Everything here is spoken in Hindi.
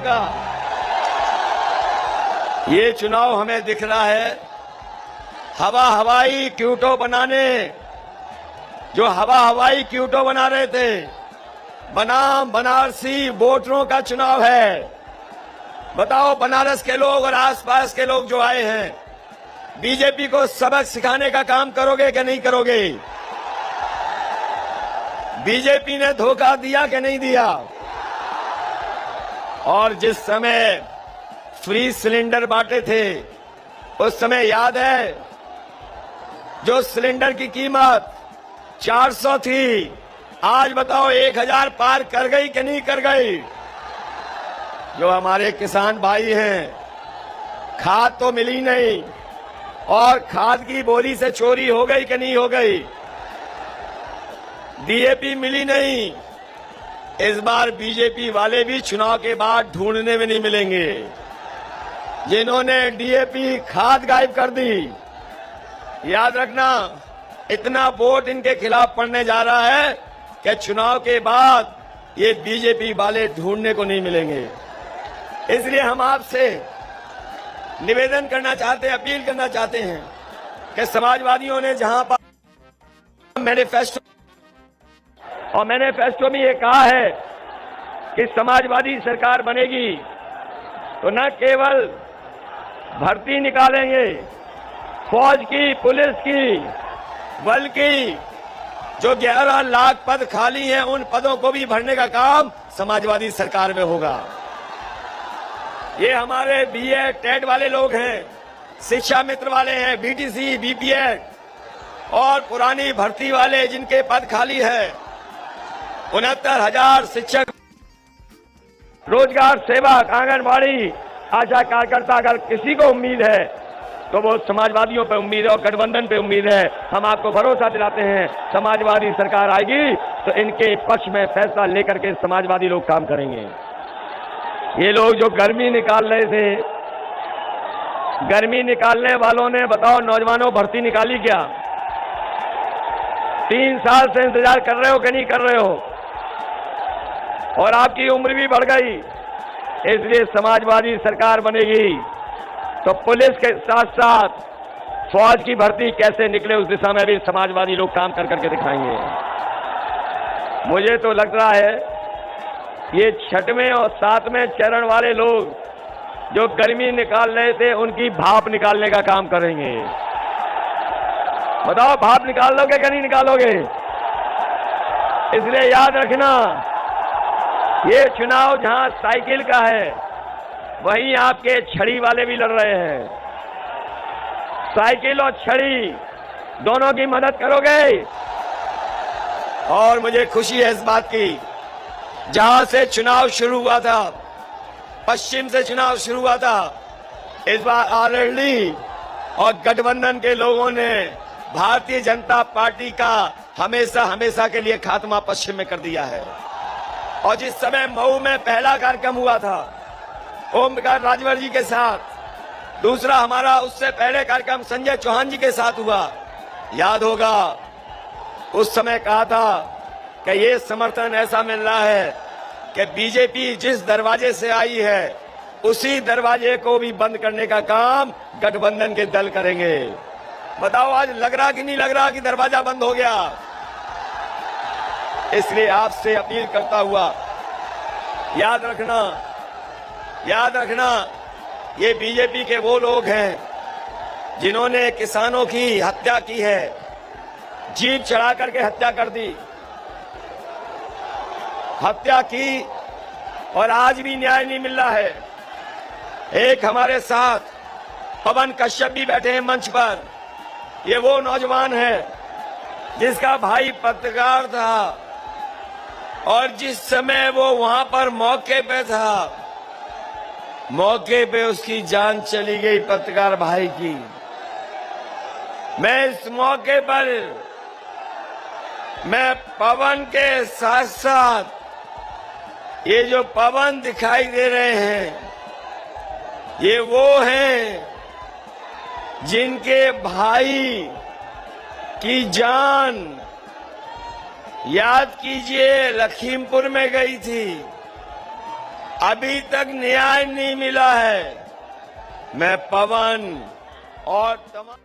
का। ये चुनाव हमें दिख रहा है, हवाई क्यूटो बनाने, जो हवाई क्यूटो बना रहे थे, बनाम बनारसी वोटरों का चुनाव है। बताओ, बनारस के लोग और आसपास के लोग जो आए हैं, बीजेपी को सबक सिखाने का काम करोगे कि नहीं करोगे? बीजेपी ने धोखा दिया कि नहीं दिया? और जिस समय फ्री सिलेंडर बांटे थे, उस समय याद है, जो सिलेंडर की कीमत 400 थी, आज बताओ 1000 पार कर गई कि नहीं कर गई? जो हमारे किसान भाई हैं, खाद तो मिली नहीं, और खाद की बोरी से चोरी हो गई कि नहीं हो गई? डीएपी मिली नहीं। इस बार बीजेपी वाले भी चुनाव के बाद ढूंढने में नहीं मिलेंगे। जिन्होंने डीएपी खाद गायब कर दी, याद रखना, इतना वोट इनके खिलाफ पड़ने जा रहा है कि चुनाव के बाद ये बीजेपी वाले ढूंढने को नहीं मिलेंगे। इसलिए हम आपसे निवेदन करना चाहते हैं, अपील करना चाहते हैं कि समाजवादियों ने जहां पर मैनिफेस्टो में ये कहा है कि समाजवादी सरकार बनेगी तो न केवल भर्ती निकालेंगे फौज की, पुलिस की, बल्कि जो 11 लाख पद खाली हैं, उन पदों को भी भरने का काम समाजवादी सरकार में होगा। ये हमारे बीएड, टेट वाले लोग हैं, शिक्षा मित्र वाले हैं, बीटीसी, बीपीएड और पुरानी भर्ती वाले जिनके पद खाली है, 69,000 शिक्षक, रोजगार सेवक, आंगनबाड़ी, आशा कार्यकर्ता, अगर किसी को उम्मीद है तो वो समाजवादियों पे उम्मीद है और गठबंधन पे उम्मीद है। हम आपको भरोसा दिलाते हैं, समाजवादी सरकार आएगी तो इनके पक्ष में फैसला लेकर के समाजवादी लोग काम करेंगे। ये लोग जो गर्मी निकाल रहे थे, गर्मी निकालने वालों ने, बताओ नौजवानों, भर्ती निकाली क्या? 3 साल से इंतजार कर रहे हो कि नहीं कर रहे हो? और आपकी उम्र भी बढ़ गई। इसलिए समाजवादी सरकार बनेगी तो पुलिस के साथ साथ फौज की भर्ती कैसे निकले, उस दिशा में भी समाजवादी लोग काम कर करके दिखाएंगे। मुझे तो लग रहा है ये 6वें और 7वें चरण वाले लोग जो गर्मी निकाल रहे थे, उनकी भाप निकालने का काम करेंगे। बताओ, भाप निकाल लोगे कि नहीं निकालोगे? इसलिए याद रखना, ये चुनाव जहां साइकिल का है, वहीं आपके छड़ी वाले भी लड़ रहे हैं। साइकिल और छड़ी दोनों की मदद करोगे। और मुझे खुशी है इस बात की, जहां से चुनाव शुरू हुआ था, पश्चिम से चुनाव शुरू हुआ था, इस बार आरएलडी और गठबंधन के लोगों ने भारतीय जनता पार्टी का हमेशा के लिए खात्मा पश्चिम में कर दिया है। और जिस समय मऊ में पहला कार्यक्रम हुआ था ओम प्रकाश राजभर जी के साथ, दूसरा हमारा उससे पहले कार्यक्रम संजय चौहान जी के साथ हुआ, याद होगा, उस समय कहा था कि ये समर्थन ऐसा मिल रहा है कि बीजेपी जिस दरवाजे से आई है उसी दरवाजे को भी बंद करने का काम गठबंधन के दल करेंगे। बताओ, आज लग रहा कि नहीं लग रहा कि दरवाजा बंद हो गया? इसलिए आपसे अपील करता हुआ, याद रखना, ये बीजेपी के वो लोग हैं जिन्होंने किसानों की हत्या की है, जीप चढ़ा करके हत्या कर दी, हत्या की, और आज भी न्याय नहीं मिल रहा है। एक हमारे साथ पवन कश्यप भी बैठे हैं मंच पर। ये वो नौजवान है जिसका भाई पत्रकार था और जिस समय वो वहां पर मौके पे था, मौके पे उसकी जान चली गई, पत्रकार भाई की। मैं इस मौके पर मैं पवन के साथ साथ ये जो पवन दिखाई दे रहे हैं, ये वो हैं जिनके भाई की जान, याद कीजिए, लखीमपुर में गई थी। अभी तक न्याय नहीं मिला है। मैं पवन और तमाम